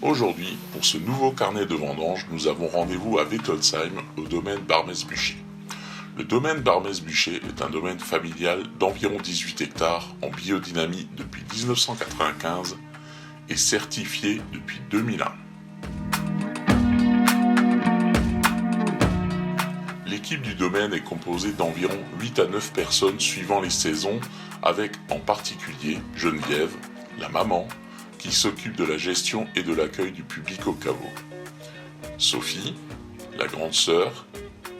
Aujourd'hui, pour ce nouveau carnet de vendanges, nous avons rendez-vous à Wettolsheim, au domaine Barmès-Bucher. Le domaine Barmès-Bucher est un domaine familial d'environ 18 hectares en biodynamie depuis 1995 et certifié depuis 2001. L'équipe du domaine est composée d'environ 8 à 9 personnes suivant les saisons, avec en particulier Geneviève, la maman, qui s'occupe de la gestion et de l'accueil du public au caveau. Sophie, la grande sœur,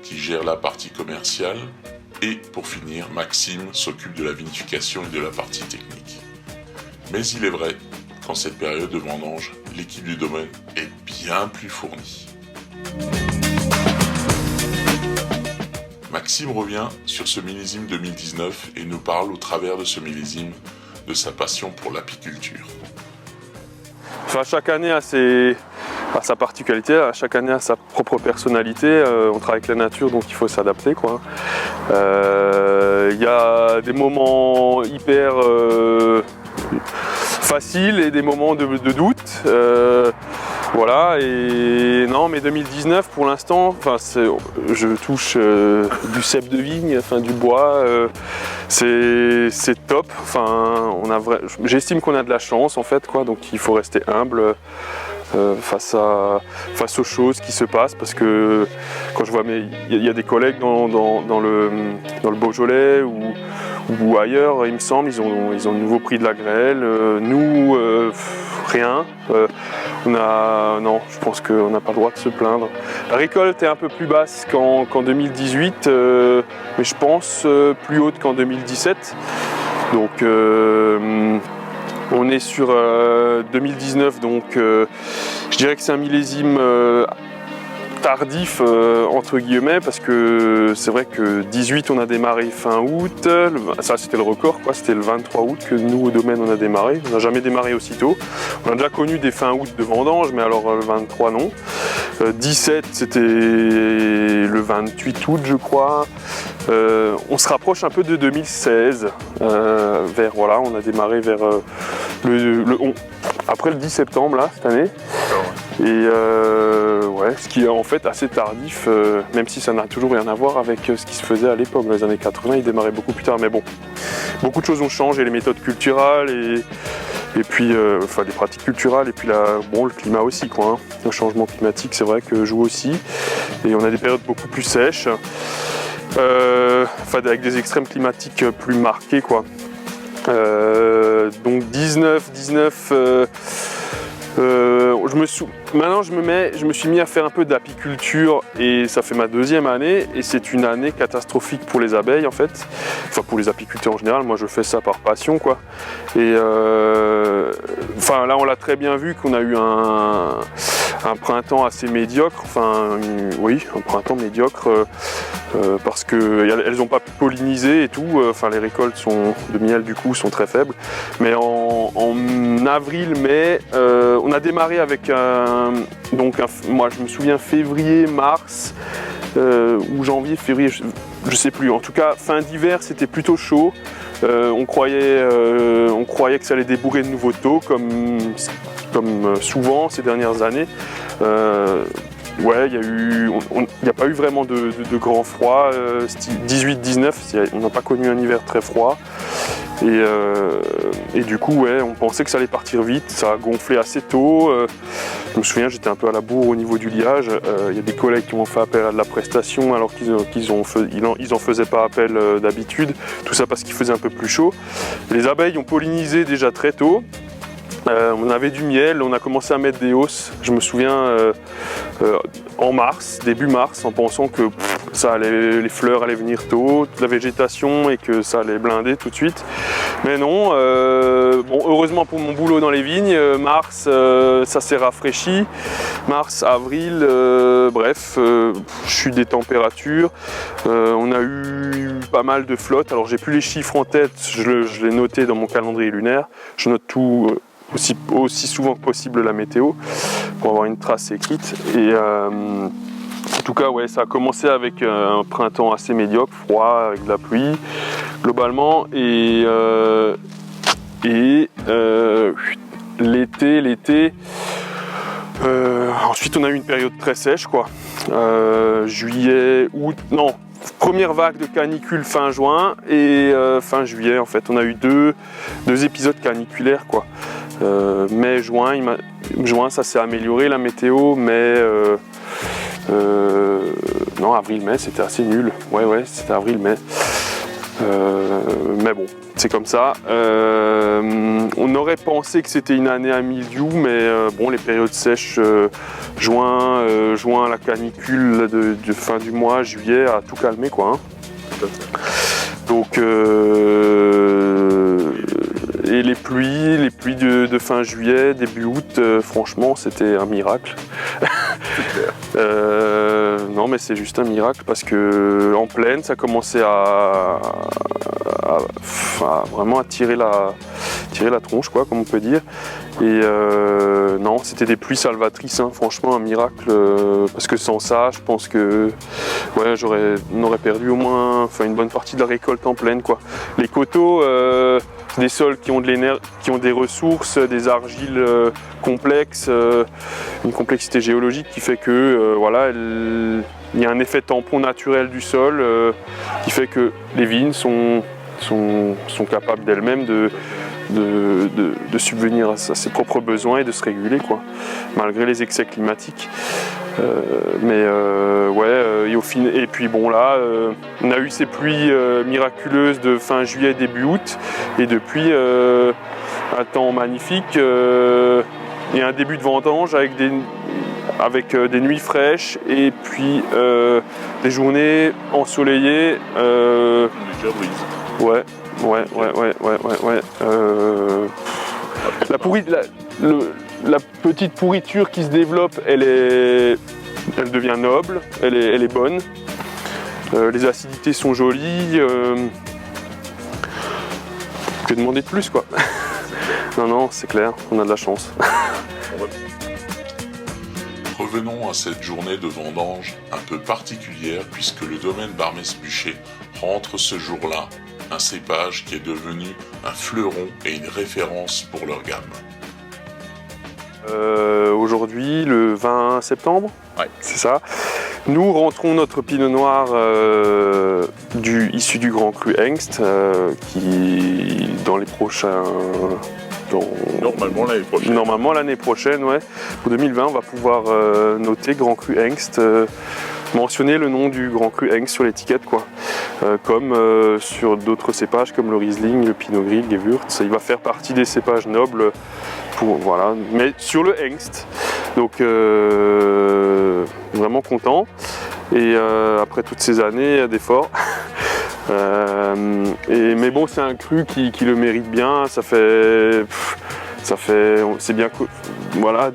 qui gère la partie commerciale. Et pour finir, Maxime s'occupe de la vinification et de la partie technique. Mais il est vrai qu'en cette période de vendange, l'équipe du domaine est bien plus fournie. Maxime revient sur ce millésime 2019 et nous parle au travers de ce millésime de sa passion pour l'apiculture. Enfin, chaque année a sa particularité, chaque année a sa propre personnalité. On travaille avec la nature, donc il faut s'adapter, quoi. Y a des moments hyper faciles et des moments de doute. Voilà, et non, mais 2019 pour l'instant, je touche du cep de vigne, du bois, c'est top. J'estime qu'on a de la chance en fait, quoi, donc il faut rester humble face aux choses qui se passent, parce que quand je vois, il y a des collègues dans le Beaujolais ou ailleurs, il me semble, ils ont de nouveau pris de la grêle. Nous, rien. Non, je pense qu'on n'a pas le droit de se plaindre. La récolte est un peu plus basse qu'en 2018, mais je pense plus haute qu'en 2017. Donc on est sur 2019, donc je dirais que c'est un millésime tardif entre guillemets, parce que c'est vrai que 18 on a démarré fin août, ça c'était le record, quoi. C'était le 23 août que nous au domaine on a démarré, on n'a jamais démarré aussitôt. On a déjà connu des fin août de vendange, mais alors le 23 non. 17 c'était le 28 août je crois. On se rapproche un peu de 2016, on a démarré vers après le 10 septembre là cette année. Et ce qui est en fait assez tardif, même si ça n'a toujours rien à voir avec ce qui se faisait à l'époque. Dans les années 80, il démarrait beaucoup plus tard, mais bon, beaucoup de choses ont changé, les méthodes culturales et puis les pratiques culturelles, et puis le climat aussi, quoi, hein. Le changement climatique, c'est vrai que joue aussi, et on a des périodes beaucoup plus sèches, avec des extrêmes climatiques plus marqués, quoi. Donc 19. Maintenant je me suis mis à faire un peu d'apiculture, et ça fait ma deuxième année, et c'est une année catastrophique pour les abeilles en fait, pour les apiculteurs en général. Moi je fais ça par passion, quoi. Et là on l'a très bien vu qu'on a eu un printemps assez médiocre, un printemps médiocre, parce qu'elles n'ont pas pu polliniser et tout, les récoltes de miel du coup sont très faibles. Mais en avril-mai, on a démarré avec moi je me souviens février, mars, ou janvier, février, je sais plus. En tout cas, fin d'hiver, c'était plutôt chaud. On croyait que ça allait débourrer de nouveaux taux, comme souvent ces dernières années. Il n'y a pas eu vraiment de grand froid. 18-19, on n'a pas connu un hiver très froid. Et du coup, on pensait que ça allait partir vite. Ça a gonflé assez tôt. Je me souviens, j'étais un peu à la bourre au niveau du liage. Il y a des collègues qui m'ont fait appel à de la prestation alors qu'ils en faisaient pas appel d'habitude. Tout ça parce qu'il faisait un peu plus chaud. Les abeilles ont pollinisé déjà très tôt. On avait du miel, on a commencé à mettre des hausses, je me souviens, en mars, début mars, en pensant que les fleurs allaient venir tôt, toute la végétation, et que ça allait blinder tout de suite. Mais non, heureusement pour mon boulot dans les vignes, mars, ça s'est rafraîchi. Mars, avril, chute des températures. On a eu pas mal de flotte. Alors j'ai plus les chiffres en tête, je l'ai noté dans mon calendrier lunaire. Je note tout aussi souvent que possible la météo pour avoir une trace écrite. Et en tout cas, ça a commencé avec un printemps assez médiocre, froid, avec de la pluie globalement, et l'été, Ensuite, on a eu une période très sèche, quoi. Juillet, août, non, première vague de canicule fin juin et fin juillet, en fait. On a eu deux épisodes caniculaires, quoi. Mai, juin, juin, ça s'est amélioré, la météo, mais non, avril-mai, c'était assez nul. Ouais, c'était avril-mai. Mais bon, c'est comme ça. On aurait pensé que c'était une année à mildiou, mais bon, les périodes sèches, juin, la canicule de fin du mois, juillet, a tout calmé, quoi. Hein. Donc, et les pluies de fin juillet, début août, franchement, c'était un miracle. Non, mais c'est juste un miracle parce que en plaine, ça commençait à vraiment à tirer la tronche, quoi, comme on peut dire. Et non, c'était des pluies salvatrices, hein, franchement, un miracle. Parce que sans ça, je pense que ouais, on aurait perdu au moins une bonne partie de la récolte en plaine, quoi. Les coteaux, des sols qui ont des ressources, des argiles complexes, une complexité géologique qui fait que voilà, il y a un effet tampon naturel du sol qui fait que les vignes sont capables d'elles-mêmes de subvenir à ses propres besoins et de se réguler, quoi, malgré les excès climatiques. Et puis bon là, on a eu ces pluies miraculeuses de fin juillet, début août, et depuis un temps magnifique et un début de vendange avec des nuits fraîches et puis des journées ensoleillées. Ouais. La petite pourriture qui se développe, elle devient noble, elle est bonne. Les acidités sont jolies. Que demander de plus, quoi. Non, c'est clair, on a de la chance. Revenons à cette journée de vendange un peu particulière puisque le domaine Barmès-Buchet rentre ce jour-là un cépage qui est devenu un fleuron et une référence pour leur gamme. Aujourd'hui, le 20 septembre, ouais. C'est ça. Nous rentrons notre pinot noir issu du Grand Cru Hengst, qui dans les prochains... Normalement l'année prochaine, ouais. Pour 2020, on va pouvoir noter Grand Cru Hengst, mentionner le nom du Grand Cru Hengst sur l'étiquette, quoi. Comme sur d'autres cépages comme le Riesling, le Pinot Gris, le Gewürz. Il va faire partie des cépages nobles, voilà, mais sur le Hengst. Donc vraiment content. Et après toutes ces années d'efforts. Mais bon, c'est un cru qui le mérite bien. C'est bien, voilà,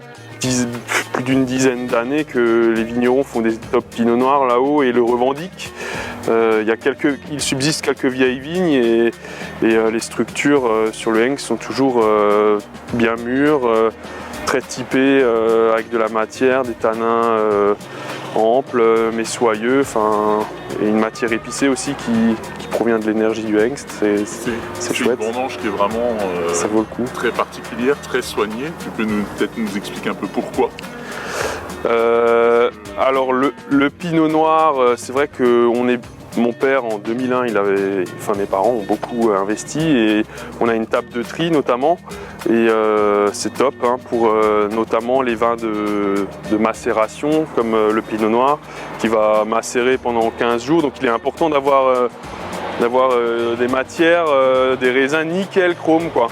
plus d'une dizaine d'années que les vignerons font des top pinot noirs là-haut et le revendiquent. Il subsiste quelques vieilles vignes et les structures sur le Hengst sont toujours bien mûres, très typées, avec de la matière, des tanins amples mais soyeux, et une matière épicée aussi qui provient de l'énergie du Hengst. C'est chouette. C'est une vendange qui est vraiment ça vaut le coup. Très particulière, très soignée. Tu peux peut-être nous expliquer un peu pourquoi? Alors le pinot noir, c'est vrai que mon père en 2001, mes parents ont beaucoup investi et on a une table de tri notamment et c'est top, hein, pour notamment les vins de macération comme le pinot noir qui va macérer pendant 15 jours, donc il est important d'avoir des matières, des raisins nickel chrome, quoi,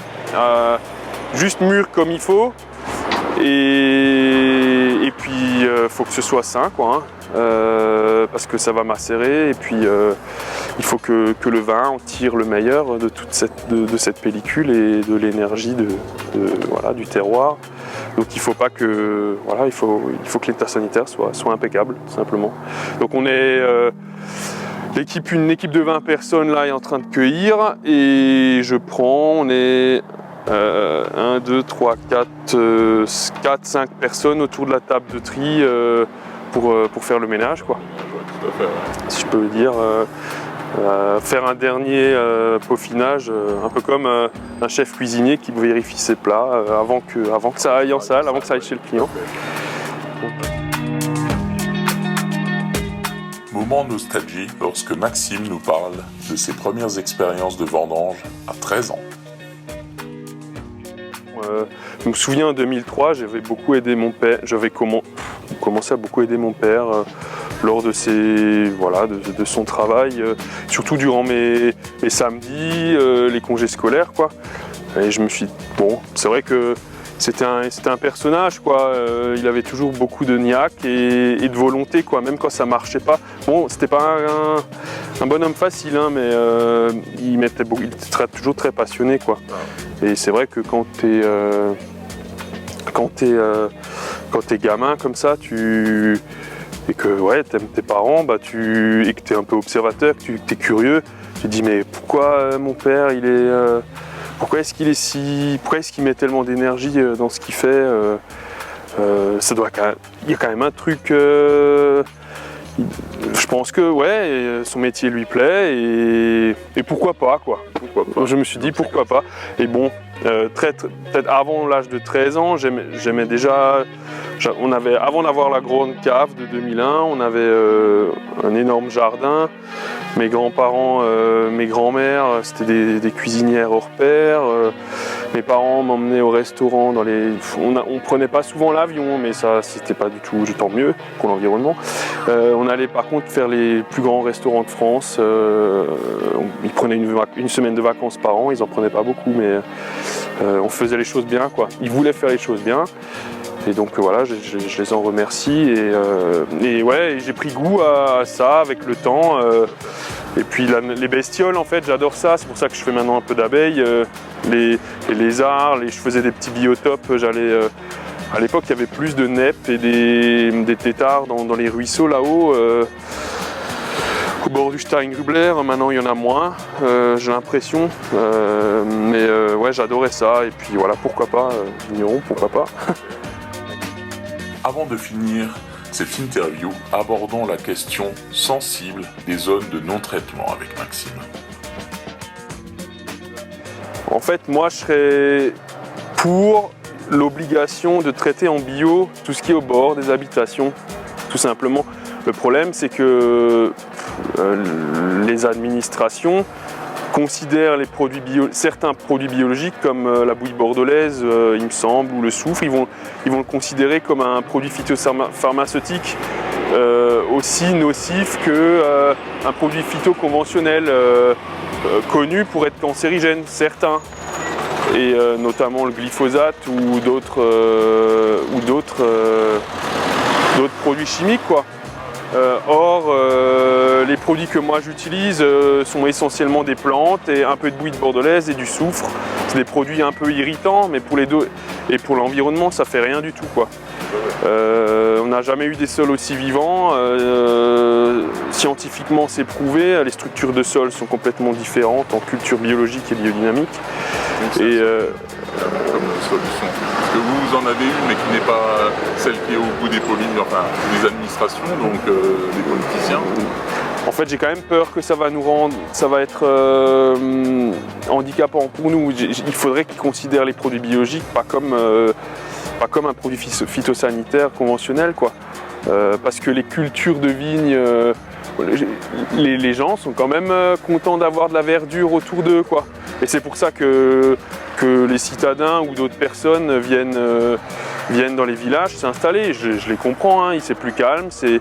juste mûrs comme il faut. Et puis faut que ce soit sain, quoi, hein, parce que ça va macérer et puis il faut que le vin en tire le meilleur de cette pellicule et de l'énergie du terroir. Donc il faut pas que il faut que l'état sanitaire soit impeccable, tout simplement. Donc on est une équipe de 20 personnes là est en train de cueillir et on est 1, 2, 3, 4, 5 personnes autour de la table de tri pour faire le ménage, quoi. Tout à fait, ouais. Si je peux dire, faire un dernier peaufinage, un peu comme un chef cuisinier qui vérifie ses plats avant que ça aille en salle, avant que ça aille chez le client. Moment nostalgie lorsque Maxime nous parle de ses premières expériences de vendange à 13 ans. Je me souviens en 2003, j'avais beaucoup aidé mon père. J'avais commencé à beaucoup aider mon père lors de de son travail, surtout durant mes samedis, les congés scolaires, quoi. Et je me suis dit, bon, c'est vrai que c'était un personnage, quoi. Il avait toujours beaucoup de niaque et de volonté, quoi, même quand ça marchait pas. Bon, c'était pas un bonhomme facile, hein, mais il était toujours très passionné, quoi. Et c'est vrai que quand t'es gamin comme ça, et que t'aimes tes parents, et que t'es un peu observateur, que t'es curieux, tu te dis mais pourquoi mon père pourquoi est-ce qu'il met tellement d'énergie dans ce qu'il fait, il y a quand même un truc. Je pense que son métier lui plaît et pourquoi pas, quoi. Je me suis dit pourquoi pas. Et bon, peut-être avant l'âge de 13 ans, j'aimais déjà. Avant d'avoir la grande cave de 2001, on avait un énorme jardin. Mes grands-parents, mes grands-mères, c'était des cuisinières hors pair. Mes parents m'emmenaient au restaurant on prenait pas souvent l'avion, mais ça c'était pas du tout, tant mieux pour l'environnement. On allait par contre faire les plus grands restaurants de France. Ils prenaient une semaine de vacances par an, ils en prenaient pas beaucoup, mais on faisait les choses bien, quoi. Ils voulaient faire les choses bien. Et donc voilà, je les en remercie et j'ai pris goût à ça avec le temps. Et puis les bestioles, en fait, j'adore ça. C'est pour ça que je fais maintenant un peu d'abeilles. Les lézards, je faisais des petits biotopes. À l'époque, il y avait plus de neppes et des têtards dans les ruisseaux là-haut. Au bord du Steingrubler, maintenant il y en a moins, j'ai l'impression. J'adorais ça. Et puis voilà, pourquoi pas, vigneron, pourquoi pas. Avant de finir cette interview, abordons la question sensible des zones de non-traitement avec Maxime. En fait, moi, je serais pour l'obligation de traiter en bio tout ce qui est au bord des habitations, tout simplement. Le problème, c'est que les administrations considèrent certains produits biologiques comme la bouillie bordelaise, il me semble, ou le soufre, ils vont le considérer comme un produit phytopharmaceutique aussi nocif qu'un produit phytoconventionnel connu pour être cancérigène, certains, et notamment le glyphosate ou d'autres produits chimiques, quoi. Les produits que moi j'utilise sont essentiellement des plantes et un peu de bouillie bordelaise et du soufre. C'est des produits un peu irritants, mais pour les deux et pour l'environnement, ça fait rien du tout, quoi. On n'a jamais eu des sols aussi vivants. Scientifiquement, c'est prouvé. Les structures de sol sont complètement différentes en culture biologique et biodynamique. Comme solution. Parce que vous en avez une, mais qui n'est pas celle qui est au bout des administrations, donc des politiciens. En fait, j'ai quand même peur que ça va être handicapant pour nous. Il faudrait qu'ils considèrent les produits biologiques pas comme un produit phytosanitaire conventionnel, quoi. Parce que les cultures de vignes, les gens sont quand même contents d'avoir de la verdure autour d'eux, quoi. Et c'est pour ça que les citadins ou d'autres personnes viennent dans les villages s'installer. Je les comprends, hein, c'est plus calme, c'est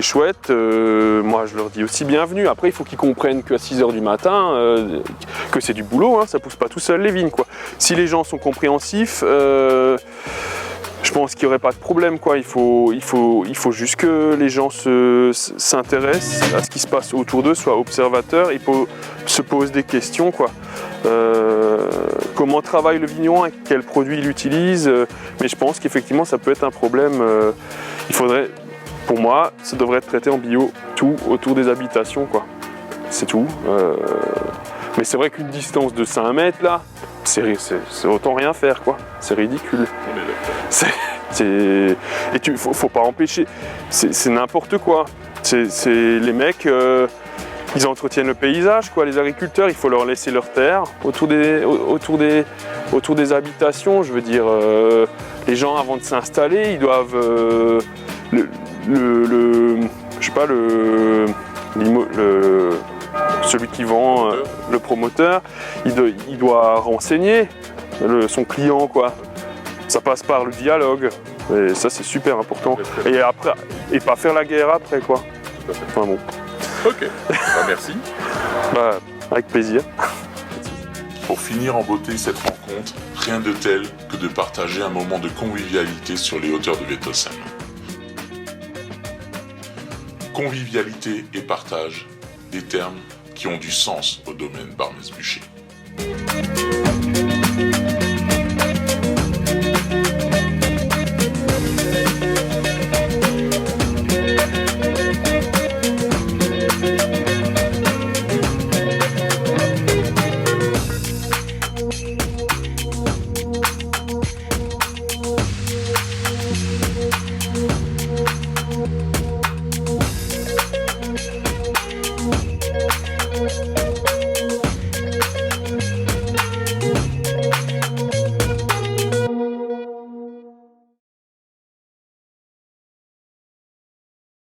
chouette. Moi, je leur dis aussi bienvenue. Après, il faut qu'ils comprennent qu'à 6 h du matin, que c'est du boulot, hein, ça pousse pas tout seul les vignes, quoi. Si les gens sont compréhensifs, je pense qu'il n'y aurait pas de problème, quoi. Il faut juste que les gens s'intéressent à ce qui se passe autour d'eux, soient observateurs, et se posent des questions, quoi. Comment travaille le vigneron, avec quels produits il utilise, mais je pense qu'effectivement ça peut être un problème. Pour moi, ça devrait être traité en bio, tout autour des habitations, quoi. C'est tout. Mais c'est vrai qu'une distance de 5 mètres là, c'est autant rien faire, quoi. C'est ridicule. Faut pas empêcher. C'est n'importe quoi. Les mecs, ils entretiennent le paysage, quoi. Les agriculteurs, il faut leur laisser leur terre autour des autour des habitations, je veux dire, les gens avant de s'installer, ils doivent je sais pas, celui qui vend, le promoteur, il doit renseigner son client, quoi. Ça passe par le dialogue, et ça c'est super important. Et après, et pas faire la guerre après, quoi. Enfin bon. Ok, merci. Avec plaisir. Pour finir en beauté cette rencontre, rien de tel que de partager un moment de convivialité sur les hauteurs de Wettolsheim. Convivialité et partage, des termes qui ont du sens au domaine Barmès-Buchet.